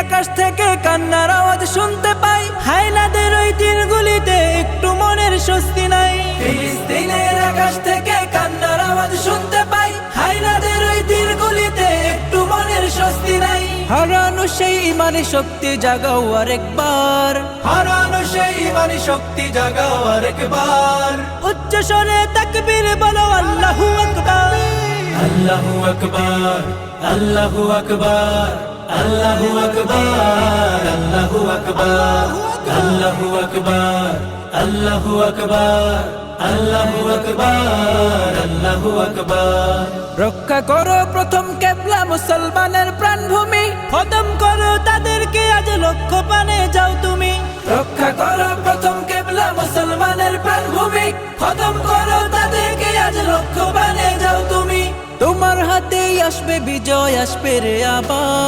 আকাশ থেকে কান্নার আওয়াজ শুনতে পাই, হায়নাদের ওই তীরগুলিতে একটু মনের স্বস্তি নাই। ফিলিস্তিনের আকাশ থেকে কান্নার আওয়াজ শুনতে পাই, হায়নাদের ওই তীরগুলিতে একটু মনের স্বস্তি নাই। হারানো সেই ইমানি শক্তি জাগাও আরেকবার, হারানো সেই ইমানি শক্তি জাগাও আরেকবার। উচ্চ স্বরে তাকবীর বলো আল্লাহু আকবার, আল্লাহু আকবার, আল্লাহু আকবার, আল্লাহু আকবার, আল্লাহু আকবার, আল্লাহু আকবার, আল্লাহু আকবার, আল্লাহু আকবার, আল্লাহু আকবার। রক্ষা করো প্রথম কেবলা মুসলমানের প্রাণভূমি, খতম করো তাদেরকে আজ লক্ষ্য পানে যাও তুমি। রক্ষা করো প্রথম কেবলা মুসলমানের প্রাণভূমি, খতম করো তাদেরকে আজ লক্ষ্য পানে যাও তুমি। তোমার হাতেই আসবে বিজয়, আসবে রে আবার।